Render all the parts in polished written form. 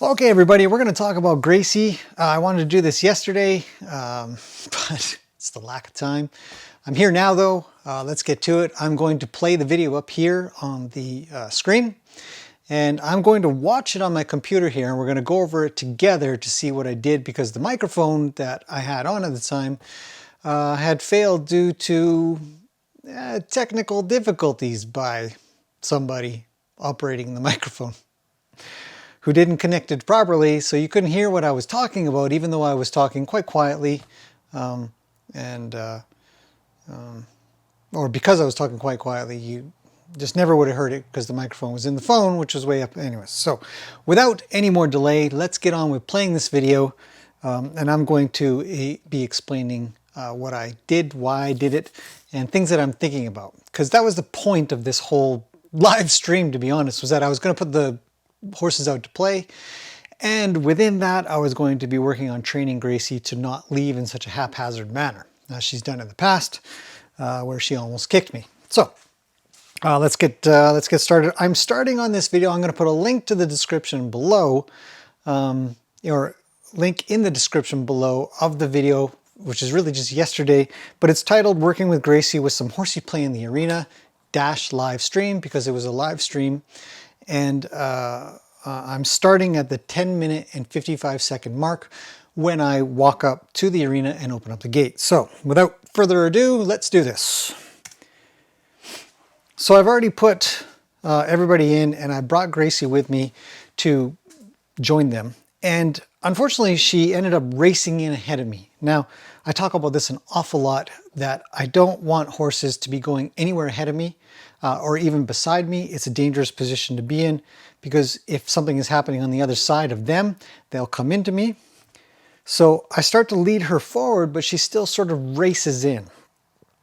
Okay, everybody, we're going to talk about Gracie. I wanted to do this yesterday, but it's the lack of time. I'm here now, though. Let's get to it. I'm going to play the video up here on the screen, and I'm going to watch it on my computer here, and we're going to go over it together to see what I did, because the microphone that I had on at the time had failed due to technical difficulties by somebody operating the microphone who didn't connect it properly, so you couldn't hear what I was talking about, even though I was talking quite quietly, or because I was talking quite quietly, you just never would have heard it because the microphone was in the phone, which was way up anyways. So without any more delay, let's get on with playing this video, and I'm going to be explaining what I did, why I did it, and things that I'm thinking about. Because that was the point of this whole live stream, to be honest, was that I was going to put the horses out to play, and within that I was going to be working on training Gracie to not leave in such a haphazard manner as she's done in the past, where she almost kicked me. So let's get started. I'm starting on this video. I'm going to put a link to the description below, or link in the description below of the video, which is really just yesterday, but it's titled "Working with Gracie with some horsey play in the arena - live stream," because it was a live stream. And I'm starting at the 10-minute and 55-second mark when I walk up to the arena and open up the gate. So without further ado, let's do this. So I've already put everybody in, and I brought Gracie with me to join them. And unfortunately, she ended up racing in ahead of me. Now, I talk about this an awful lot, that I don't want horses to be going anywhere ahead of me, or even beside me. It's a dangerous position to be in, because if something is happening on the other side of them, they'll come into me. So I start to lead her forward, but she still sort of races in.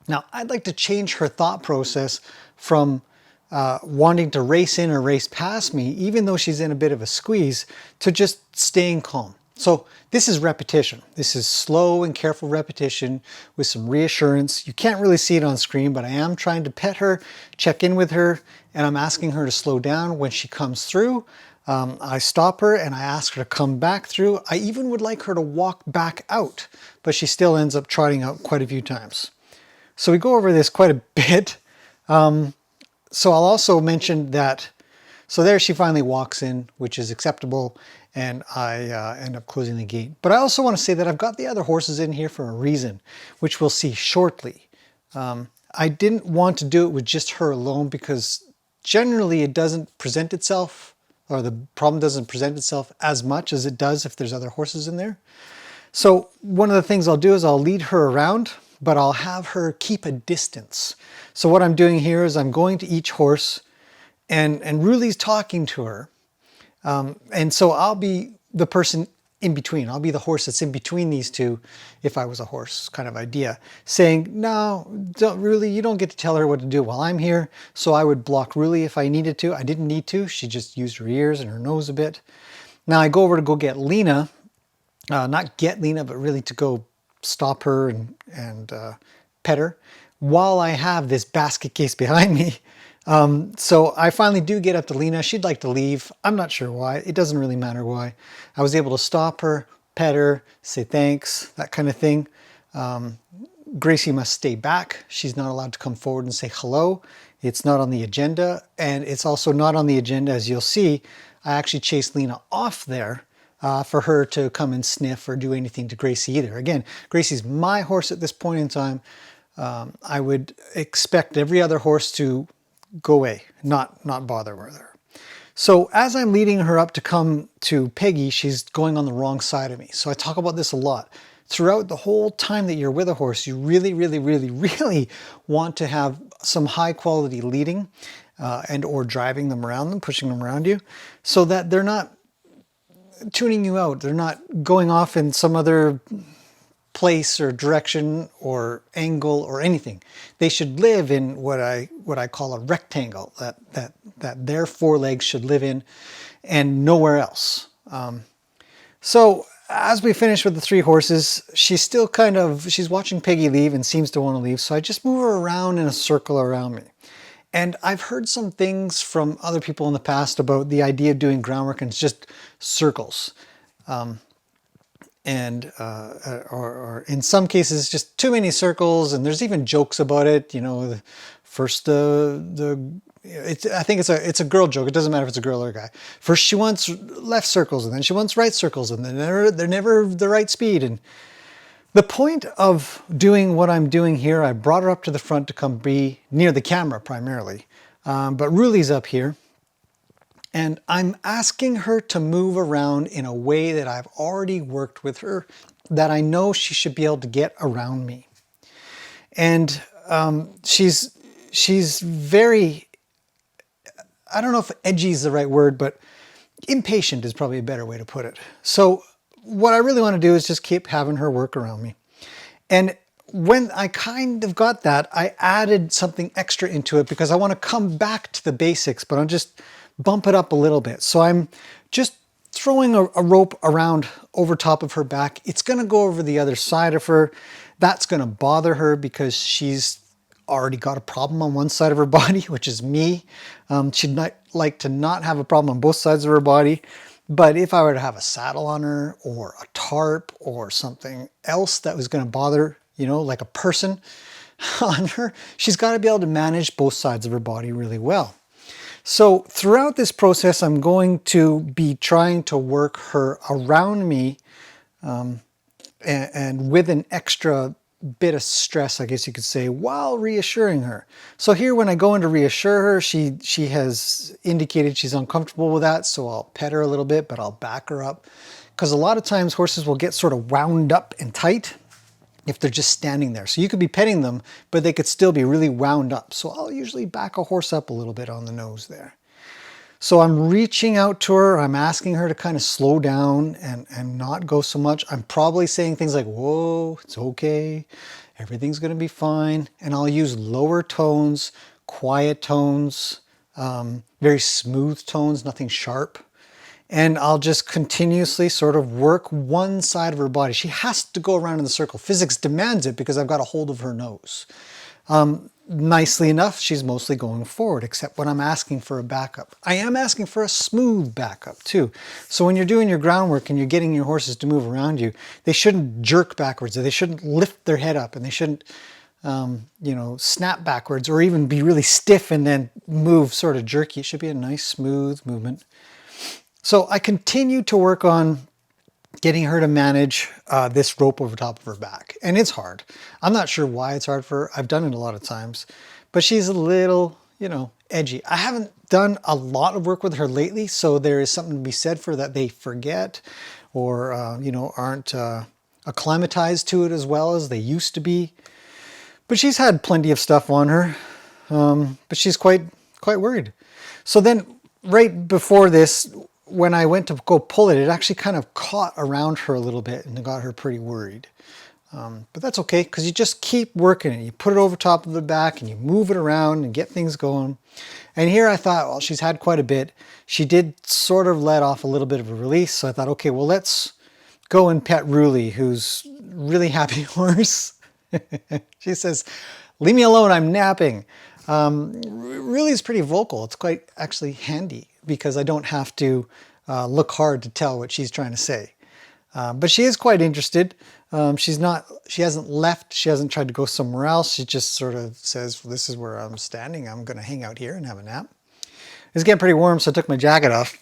Now, I'd like to change her thought process from wanting to race in or race past me, even though she's in a bit of a squeeze, to just staying calm. So this is repetition. This is slow and careful repetition with some reassurance. You can't really see it on screen, but I am trying to pet her, check in with her, and I'm asking her to slow down when she comes through. I stop her and I ask her to come back through. I even would like her to walk back out, but she still ends up trotting out quite a few times. So we go over this quite a bit. So I'll also mention that, so there she finally walks in, which is acceptable, and I end up closing the gate. But I also want to say that I've got the other horses in here for a reason, which we'll see shortly. I didn't want to do it with just her alone, because generally it doesn't present itself, or the problem doesn't present itself as much as it does if there's other horses in there. So one of the things I'll do is I'll lead her around, but I'll have her keep a distance. So what I'm doing here is I'm going to each horse and really talking to her. And so I'll be the person in between. I'll be the horse that's in between these two, if I was a horse kind of idea, saying, no, you don't get to tell her what to do while I'm here. So I would block Ruli if I needed to. I didn't need to. She just used her ears and her nose a bit. Now I go over to go get Lena, not get Lena, but really to go stop her and pet her, while I have this basket case behind me. So I finally do get up to Lena. She'd like to leave. I'm not sure why. It doesn't really matter why. I was able to stop her, pet her, say thanks, that kind of thing. Gracie must stay back. She's not allowed to come forward and say hello. It's not on the agenda. And it's also not on the agenda, as you'll see. I actually chased Lena off there for her to come and sniff or do anything to Gracie either. Again, Gracie's my horse at this point in time. I would expect every other horse to go away, not bother with her. So as I'm leading her up to come to Peggy, she's going on the wrong side of me. So I talk about this a lot. Throughout the whole time that you're with a horse, you really want to have some high quality leading and or driving them around them, pushing them around you, so that they're not tuning you out. They're not going off in some other place or direction or angle or anything. They should live in what I call a rectangle that their forelegs should live in, and nowhere else. So as we finish with the three horses, she's still she's watching Peggy leave and seems to want to leave. So I just move her around in a circle around me. And I've heard some things from other people in the past about the idea of doing groundwork and it's just circles. Or in some cases, just too many circles. And there's even jokes about it. You know, first I think it's a girl joke. It doesn't matter if it's a girl or a guy. First she wants left circles, and then she wants right circles, and then they're never the right speed. And the point of doing what I'm doing here, I brought her up to the front to come be near the camera primarily. But Ruli's up here. And I'm asking her to move around in a way that I've already worked with her, that I know she should be able to get around me. And she's very, I don't know if edgy is the right word, but impatient is probably a better way to put it. So what I really want to do is just keep having her work around me. And when I kind of got that, I added something extra into it because I want to come back to the basics, but I'll just bump it up a little bit. So I'm just throwing a rope around over top of her back. It's going to go over the other side of her. That's going to bother her because she's already got a problem on one side of her body, which is me. She'd like to not have a problem on both sides of her body. But if I were to have a saddle on her or a tarp or something else that was going to bother, you know, like a person on her, she's got to be able to manage both sides of her body really well. So throughout this process, I'm going to be trying to work her around me and with an extra bit of stress, I guess you could say, while reassuring her. So here when I go in to reassure her, she has indicated she's uncomfortable with that, so I'll pet her a little bit, but I'll back her up. Because a lot of times horses will get sort of wound up and tight if they're just standing there. So you could be petting them, but they could still be really wound up. So I'll usually back a horse up a little bit on the nose there. So I'm reaching out to her. I'm asking her to kind of slow down and not go so much. I'm probably saying things like, whoa, it's okay. Everything's going to be fine. And I'll use lower tones, quiet tones, very smooth tones, nothing sharp. And I'll just continuously sort of work one side of her body. She has to go around in the circle. Physics demands it because I've got a hold of her nose. Nicely enough, she's mostly going forward, except when I'm asking for a backup. I am asking for a smooth backup too. So when you're doing your groundwork and you're getting your horses to move around you, they shouldn't jerk backwards, or they shouldn't lift their head up, and they shouldn't you know, snap backwards or even be really stiff and then move sort of jerky. It should be a nice smooth movement. So I continue to work on getting her to manage this rope over top of her back. And it's hard. I'm not sure why it's hard for her. I've done it a lot of times, but she's a little, you know, edgy. I haven't done a lot of work with her lately, so there is something to be said for that they forget or, you know, aren't acclimatized to it as well as they used to be. But she's had plenty of stuff on her, but she's quite worried. So then right before this, when I went to go pull it, it actually kind of caught around her a little bit and it got her pretty worried. But that's okay, because you just keep working it. You put it over top of the back and you move it around and get things going. And here I thought, well, she's had quite a bit. She did sort of let off a little bit of a release. So I thought, okay, well, let's go and pet Ruli, who's a really happy horse. She says, leave me alone, I'm napping. Really is pretty vocal. It's quite actually handy because I don't have to look hard to tell what she's trying to say. But she is quite interested. She hasn't left. She hasn't tried to go somewhere else. She just sort of says, this is where I'm standing. I'm going to hang out here and have a nap. It's getting pretty warm, so I took my jacket off.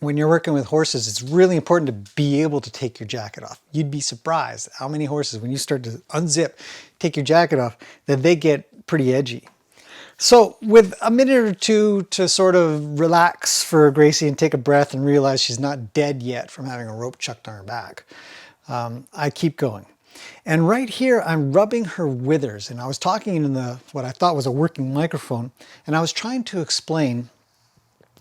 When you're working with horses, it's really important to be able to take your jacket off. You'd be surprised how many horses, when you start to unzip, take your jacket off, that they get pretty edgy. So with a minute or two to sort of relax for Gracie and take a breath and realize she's not dead yet from having a rope chucked on her back, I keep going. And right here, I'm rubbing her withers. And I was talking in what I thought was a working microphone, and I was trying to explain,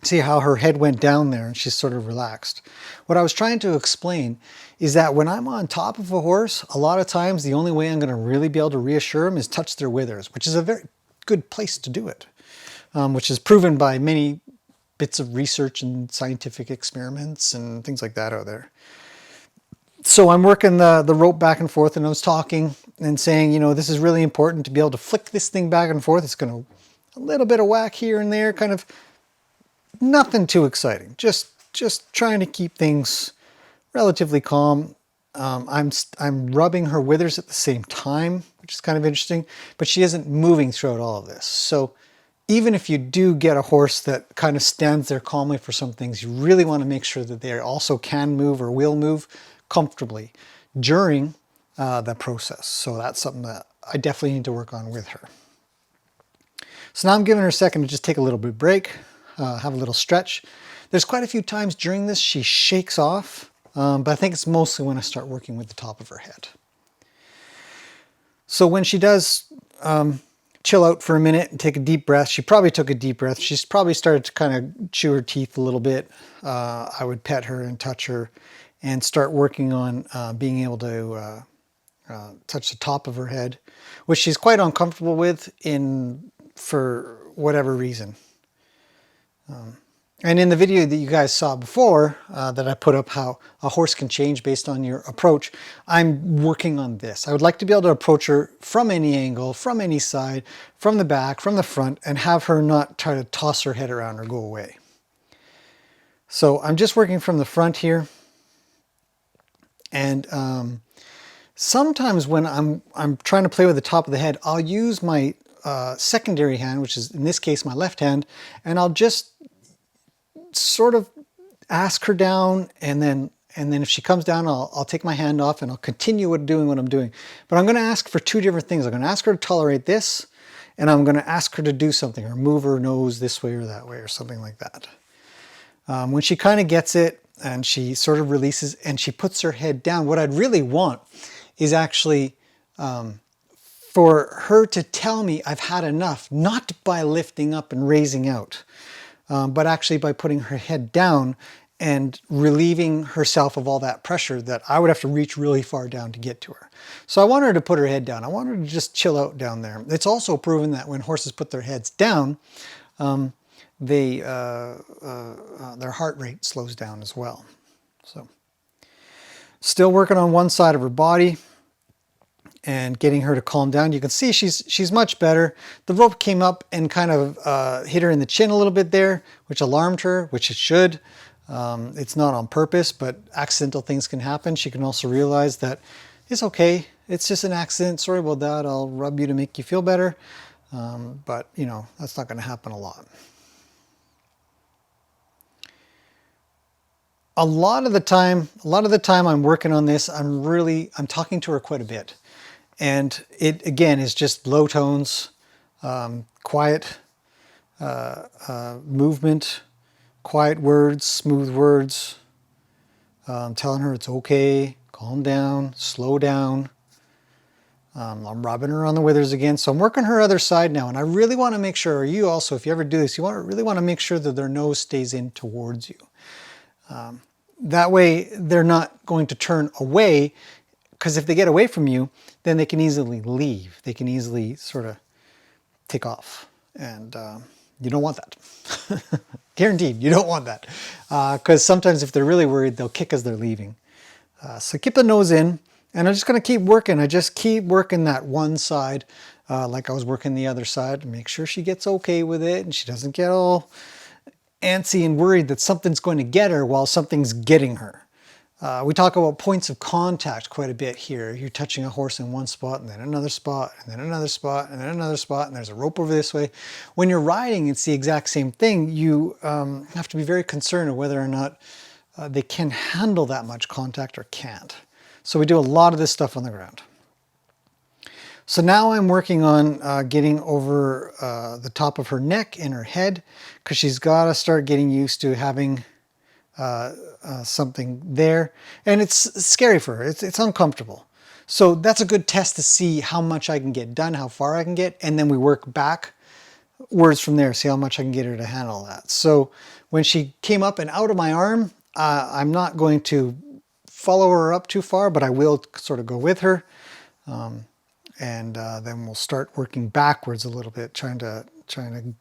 see how her head went down there and she's sort of relaxed. What I was trying to explain is that when I'm on top of a horse, a lot of times the only way I'm going to really be able to reassure them is touch their withers, which is a very good place to do it, which is proven by many bits of research and scientific experiments and things like that out there. So I'm working the rope back and forth, and I was talking and saying, you know, this is really important to be able to flick this thing back and forth. It's going to a little bit of whack here and there, kind of nothing too exciting. Just trying to keep things relatively calm. I'm rubbing her withers at the same time, which is kind of interesting, but she isn't moving throughout all of this. So even if you do get a horse that kind of stands there calmly for some things, you really want to make sure that they also can move or will move comfortably during the process. So that's something that I definitely need to work on with her. So now I'm giving her a second to just take a little bit of break, have a little stretch. There's quite a few times during this she shakes off, but I think it's mostly when I start working with the top of her head. So when she does chill out for a minute and take a deep breath, she probably took a deep breath. She's probably started to kind of chew her teeth a little bit. I would pet her and touch her and start working on being able to touch the top of her head, which she's quite uncomfortable with for whatever reason. And in the video that you guys saw before, that I put up how a horse can change based on your approach, I'm working on this. I would like to be able to approach her from any angle, from any side, from the back, from the front, and have her not try to toss her head around or go away. So I'm just working from the front here. And sometimes when I'm trying to play with the top of the head, I'll use my secondary hand, which is in this case my left hand, and I'll just sort of ask her down, and then if she comes down, I'll take my hand off and I'll continue doing what I'm doing. But I'm going to ask for two different things. I'm going to ask her to tolerate this, and I'm going to ask her to do something, or move her nose this way or that way, or something like that. When she kind of gets it and she sort of releases and she puts her head down, what I'd really want is actually for her to tell me I've had enough, not by lifting up and raising out, but actually by putting her head down and relieving herself of all that pressure that I would have to reach really far down to get to her. So I want her to put her head down. I want her to just chill out down there. It's also proven that when horses put their heads down, their heart rate slows down as well. So still working on one side of her body and getting her to calm down. You can see she's much better. The rope came up and kind of hit her in the chin a little bit there, which alarmed her, which it should. It's not on purpose, but accidental things can happen. She can also realize that it's okay. It's just an accident. Sorry about that. I'll rub you to make you feel better. But you know, that's not going to happen a lot. A lot of the time I'm working on this, I'm talking to her quite a bit. And it, again, is just low tones, quiet movement, quiet words, smooth words, telling her it's okay, calm down, slow down. I'm rubbing her on the withers again. So I'm working her other side now. And I really want to make sure, or you also, if you ever do this, you really want to make sure that their nose stays in towards you. That way they're not going to turn away, because if they get away from you, then they can easily leave. They can easily sort of take off. And you don't want that. Guaranteed, you don't want that. Because sometimes if they're really worried, they'll kick as they're leaving. So keep the nose in. And I'm just going to keep working. I just keep working that one side like I was working the other side to make sure she gets okay with it and she doesn't get all antsy and worried that something's going to get her while something's getting her. We talk about points of contact quite a bit here. You're touching a horse in one spot and then another spot and then another spot and then another spot, and there's a rope over this way. When you're riding, it's the exact same thing. You have to be very concerned of whether or not they can handle that much contact or can't. So we do a lot of this stuff on the ground. So now I'm working on getting over the top of her neck and her head, because she's got to start getting used to having something there. And it's scary for her. It's uncomfortable. So that's a good test to see how much I can get done, how far I can get, and then we work backwards from there, see how much I can get her to handle that. So when she came up and out of my arm, I'm not going to follow her up too far, but I will sort of go with her. And then we'll start working backwards a little bit, trying to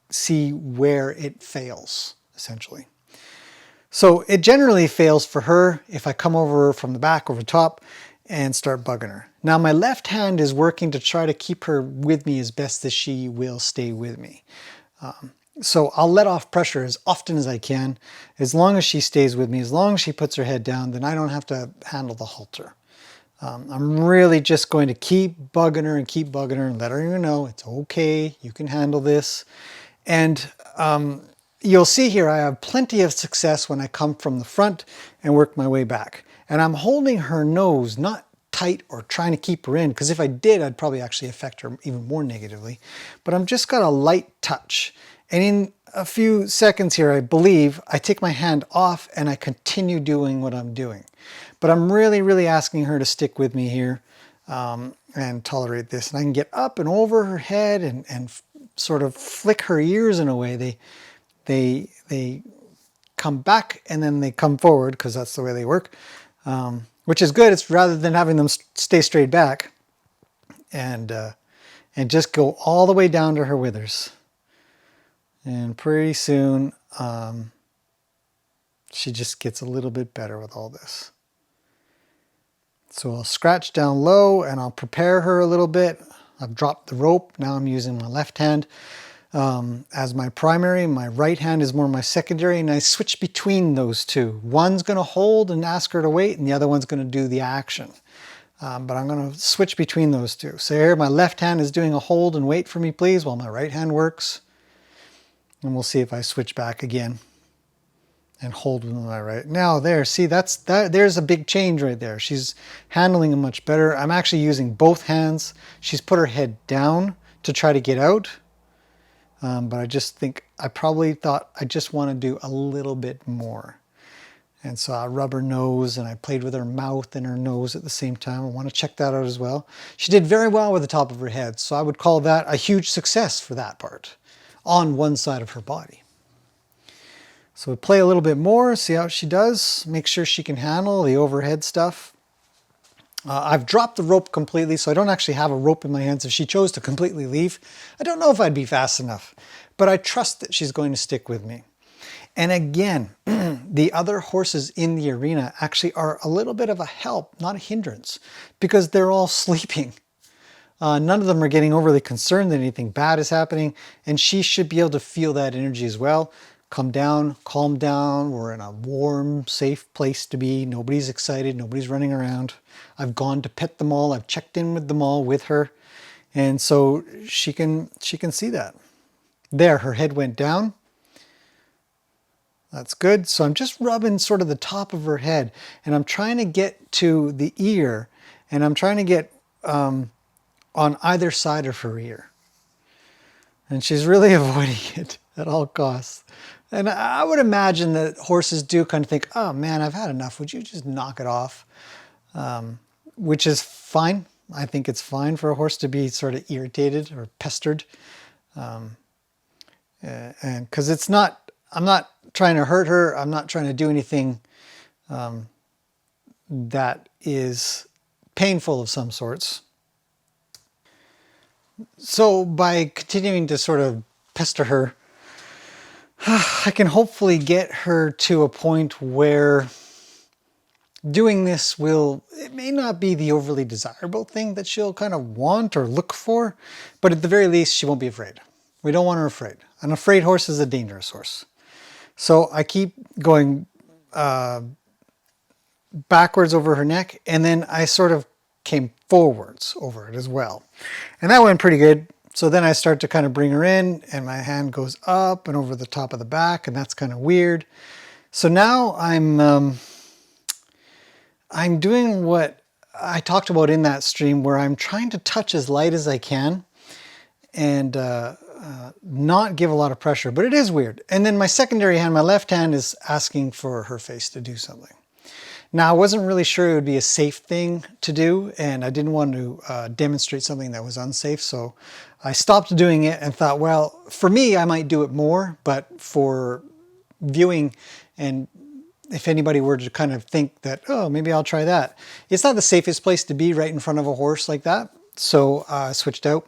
see where it fails, essentially. So it generally fails for her if I come over from the back over the top and start bugging her. Now my left hand is working to try to keep her with me as best as she will stay with me. So I'll let off pressure as often as I can. As long as she stays with me, as long as she puts her head down, then I don't have to handle the halter. I'm really just going to keep bugging her and keep bugging her and let her know it's okay, you can handle this. And you'll see here I have plenty of success when I come from the front and work my way back. And I'm holding her nose, not tight or trying to keep her in, because if I did, I'd probably actually affect her even more negatively. But I'm just got a light touch. And in a few seconds here, I believe, I take my hand off and I continue doing what I'm doing. But I'm really, really asking her to stick with me here and tolerate this. And I can get up and over her head and sort of flick her ears in a way. They come back and then they come forward because that's the way they work, which is good. It's rather than having them stay straight back and just go all the way down to her withers. And pretty soon she just gets a little bit better with all this. So I'll scratch down low and I'll prepare her a little bit. I've dropped the rope. Now I'm using my left hand as my primary. My right hand is more my secondary, and I switch between those two. One's going to hold and ask her to wait, and the other one's going to do the action. But I'm going to switch between those two. So here my left hand is doing a hold and wait for me, please, while my right hand works. And we'll see if I switch back again and hold with my right. Now there, see, there's a big change right there. She's handling it much better. I'm actually using both hands. She's put her head down to try to get out. But I just think, I probably thought I just want to do a little bit more. And so I rub her nose and I played with her mouth and her nose at the same time. I want to check that out as well. She did very well with the top of her head. So I would call that a huge success for that part on one side of her body. So we play a little bit more, see how she does. Make sure she can handle the overhead stuff. I've dropped the rope completely, so I don't actually have a rope in my hands. If she chose to completely leave, I don't know if I'd be fast enough, but I trust that she's going to stick with me. And again, the other horses in the arena actually are a little bit of a help, not a hindrance, because they're all sleeping. None of them are getting overly concerned that anything bad is happening, and she should be able to feel that energy as well. Come down, calm down. We're in a warm, safe place to be. Nobody's excited. Nobody's running around. I've gone to pet them all. I've checked in with them all with her. And so she can see that. There, her head went down. That's good. So I'm just rubbing sort of the top of her head, and I'm trying to get to the ear, and I'm trying to get on either side of her ear. And she's really avoiding it at all costs. And I would imagine that horses do kind of think, oh man, I've had enough. Would you just knock it off? Which is fine. I think it's fine for a horse to be sort of irritated or pestered. And because it's not, I'm not trying to hurt her. I'm not trying to do anything that is painful of some sorts. So by continuing to sort of pester her, I can hopefully get her to a point where doing this it may not be the overly desirable thing that she'll kind of want or look for, but at the very least, she won't be afraid. We don't want her afraid. An afraid horse is a dangerous horse. So I keep going backwards over her neck, and then I sort of came forwards over it as well. And that went pretty good. So then I start to kind of bring her in, and my hand goes up and over the top of the back, and that's kind of weird. So now I'm doing what I talked about in that stream, where I'm trying to touch as light as I can and not give a lot of pressure, but it is weird. And then my secondary hand, my left hand, is asking for her face to do something. Now, I wasn't really sure it would be a safe thing to do, and I didn't want to demonstrate something that was unsafe, so I stopped doing it and thought, well, for me, I might do it more, but for viewing, and if anybody were to kind of think that, oh, maybe I'll try that, it's not the safest place to be right in front of a horse like that. So I switched out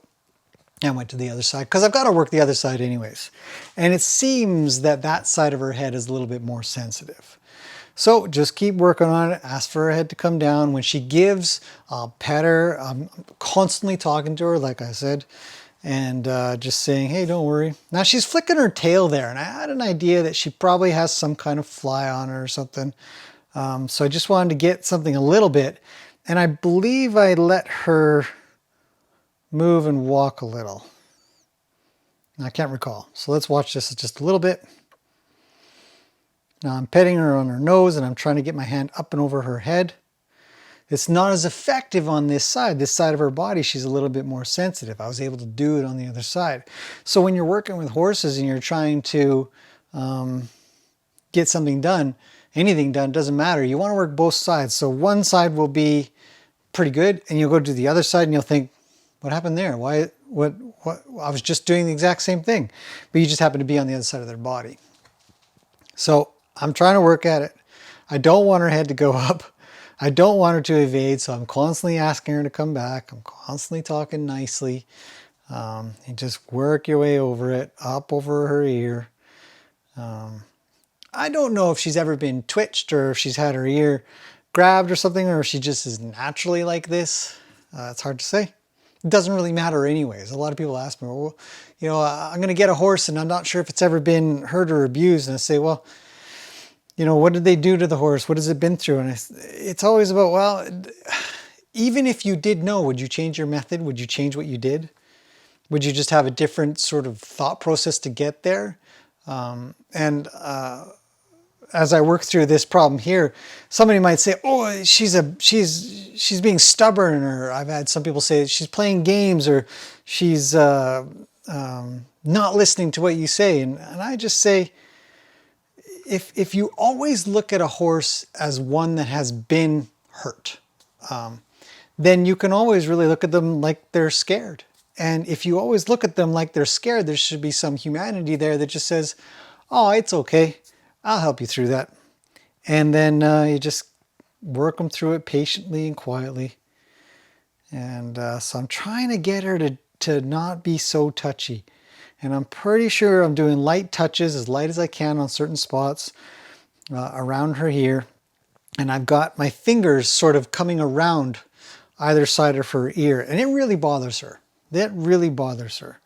and went to the other side, because I've got to work the other side anyways. And it seems that that side of her head is a little bit more sensitive. So just keep working on it, ask for her head to come down. When she gives, I'll pet her. I'm constantly talking to her, like I said, and just saying, hey, don't worry. Now she's flicking her tail there, and I had an idea that she probably has some kind of fly on her or something. So I just wanted to get something a little bit, and I believe I let her move and walk a little. I can't recall. So let's watch this just a little bit. Now I'm petting her on her nose, and I'm trying to get my hand up and over her head. It's not as effective on this side. This side of her body, she's a little bit more sensitive. I was able to do it on the other side. So when you're working with horses and you're trying to get something done, anything done, doesn't matter. You want to work both sides. So one side will be pretty good, and you'll go to the other side and you'll think, what happened there? Why? What? I was just doing the exact same thing, but you just happen to be on the other side of their body. So I'm trying to work at it. I don't want her head to go up. I don't want her to evade, so I'm constantly asking her to come back. I'm constantly talking nicely. You just work your way over it, up over her ear. I don't know if she's ever been twitched or if she's had her ear grabbed or something, or if she just is naturally like this. It's hard to say. It doesn't really matter anyways. A lot of people ask me, well, you know, I'm going to get a horse and I'm not sure if it's ever been hurt or abused. And I say, well, you know, what did they do to the horse? What has it been through? And it's always about, well, even if you did know, would you change your method? Would you change what you did? Would you just have a different sort of thought process to get there? As I work through this problem here, somebody might say, oh, she's being stubborn, or I've had some people say she's playing games, or she's not listening to what you say. And I just say, if you always look at a horse as one that has been hurt, then you can always really look at them like they're scared. And if you always look at them like they're scared, there should be some humanity there that just says, oh, it's okay. I'll help you through that. And then you just work them through it patiently and quietly. And so I'm trying to get her to not be so touchy. And I'm pretty sure I'm doing light touches, as light as I can on certain spots around her ear. And I've got my fingers sort of coming around either side of her ear. And it really bothers her. That really bothers her.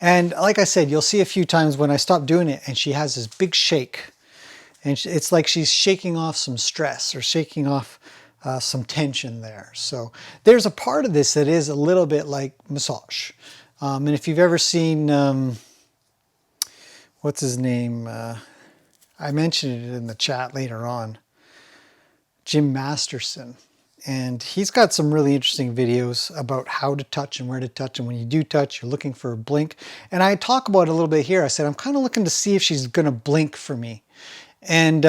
And like I said, you'll see a few times when I stop doing it and she has this big shake. And it's like she's shaking off some stress or shaking off some tension there. So there's a part of this that is a little bit like massage. And if you've ever seen, what's his name? I mentioned it in the chat later on. Jim Masterson. And he's got some really interesting videos about how to touch and where to touch. And when you do touch, you're looking for a blink. And I talk about it a little bit here. I said, I'm kind of looking to see if she's going to blink for me. And,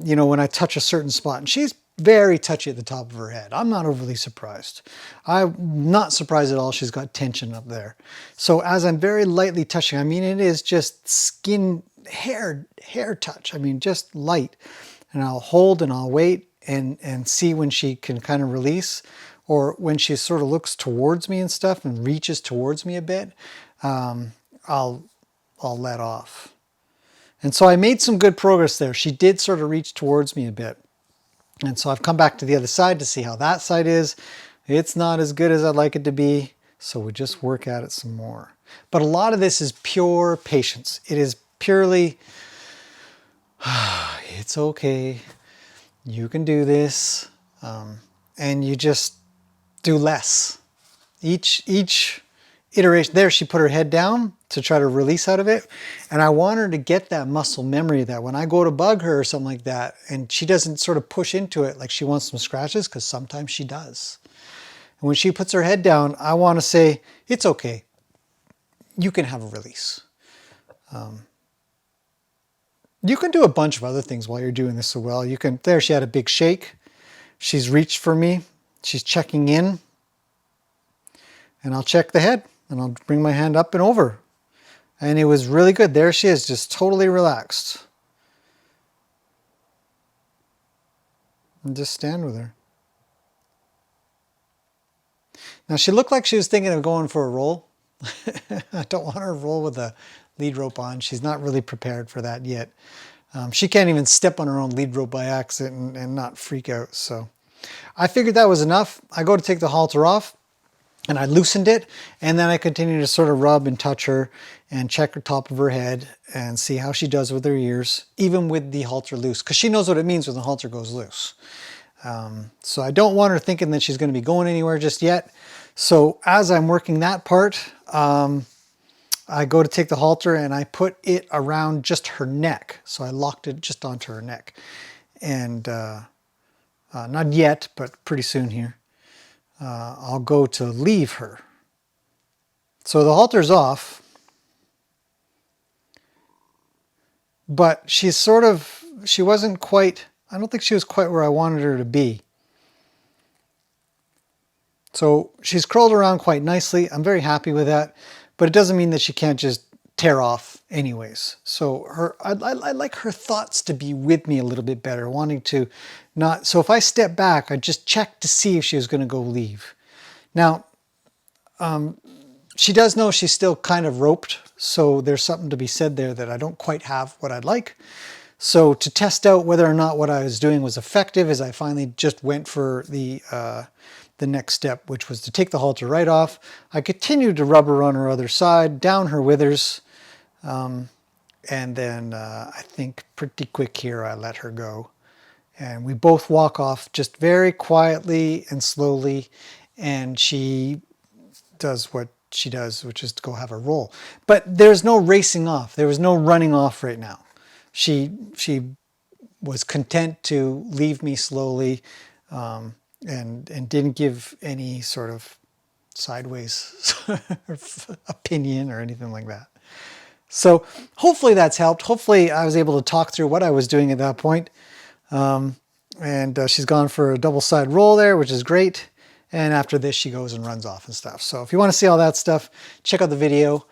you know, when I touch a certain spot, and she's very touchy at the top of her head. I'm not overly surprised. I'm not surprised at all she's got tension up there. So as I'm very lightly touching, I mean, it is just skin, hair touch. I mean, just light. And I'll hold and I'll wait and see when she can kind of release, or when she sort of looks towards me and stuff and reaches towards me a bit, I'll let off. And so I made some good progress there. She did sort of reach towards me a bit. And so I've come back to the other side to see how that side is. It's not as good as I'd like it to be, so we just work at it some more. But a lot of this is pure patience. It is purely, it's okay. You can do this, and you just do less. Each iteration, there she put her head down to try to release out of it, and I want her to get that muscle memory that when I go to bug her or something like that, and she doesn't sort of push into it like she wants some scratches, because sometimes she does. And when she puts her head down, I want to say, it's okay. You can have a release. You can do a bunch of other things while you're doing this so well. You can, there she had a big shake. She's reached for me. She's checking in. And I'll check the head and I'll bring my hand up and over. And it was really good. There she is, just totally relaxed. And just stand with her. Now she looked like she was thinking of going for a roll. I don't want her to roll with a lead rope on. She's not really prepared for that yet. She can't even step on her own lead rope by accident and not freak out. So I figured that was enough. I go to take the halter off. and I loosened it, and then I continued to sort of rub and touch her and check the top of her head and see how she does with her ears, even with the halter loose, because she knows what it means when the halter goes loose. So I don't want her thinking that she's going to be going anywhere just yet. So as I'm working that part, I go to take the halter and I put it around just her neck. So I locked it just onto her neck. And not yet, but pretty soon here, I'll go to leave her. So the halter's off, but she wasn't quite, I don't think she was quite where I wanted her to be. So she's curled around quite nicely. I'm very happy with that, but it doesn't mean that she can't just tear off anyways. So I like her thoughts to be with me a little bit better, wanting to not, so if I step back, I just check to see if she was going to go leave. Now, she does know she's still kind of roped, so there's something to be said there that I don't quite have what I'd like. So to test out whether or not what I was doing was effective, is I finally just went for the next step, which was to take the halter right off. I continued to rub her on her other side, down her withers, and then I think pretty quick here I let her go. And we both walk off just very quietly and slowly, and she does what she does, which is to go have a roll. But there's no racing off. There was no running off right now. She was content to leave me slowly, and didn't give any sort of sideways opinion or anything like that. So hopefully that's helped. Hopefully I was able to talk through what I was doing at that point. And she's gone for a double side roll there, which is great. And after this, she goes and runs off and stuff. So if you want to see all that stuff, check out the video.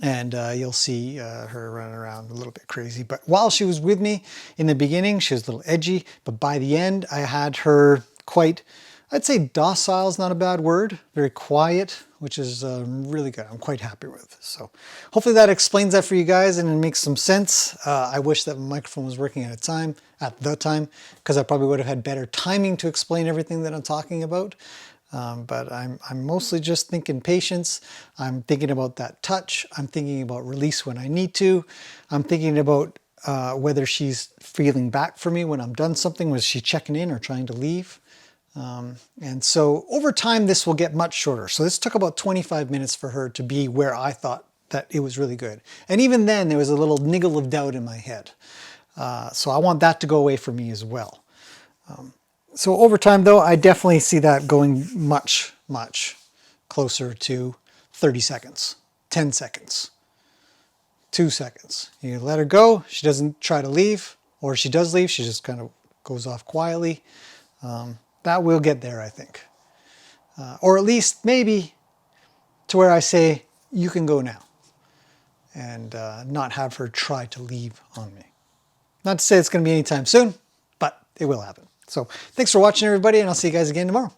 And you'll see her running around a little bit crazy. But while she was with me in the beginning, she was a little edgy. But by the end, I had her quite, I'd say docile is not a bad word. Very quiet, which is really good. I'm quite happy with. So hopefully that explains that for you guys and it makes some sense. I wish that my microphone was working at the time, because I probably would have had better timing to explain everything that I'm talking about. But I'm mostly just thinking patience. I'm thinking about that touch. I'm thinking about release when I need to. I'm thinking about whether she's feeling back for me when I'm done something. Was she checking in or trying to leave? And so over time, this will get much shorter. So this took about 25 minutes for her to be where I thought that it was really good. And even then, there was a little niggle of doubt in my head. So I want that to go away from me as well. So over time, though, I definitely see that going much, much closer to 30 seconds, 10 seconds, 2 seconds. You let her go. She doesn't try to leave, or if she does leave, she just kind of goes off quietly. That will get there, I think. Or at least maybe to where I say, you can go now, and not have her try to leave on me. Not to say it's going to be anytime soon, but it will happen. So thanks for watching, everybody, and I'll see you guys again tomorrow.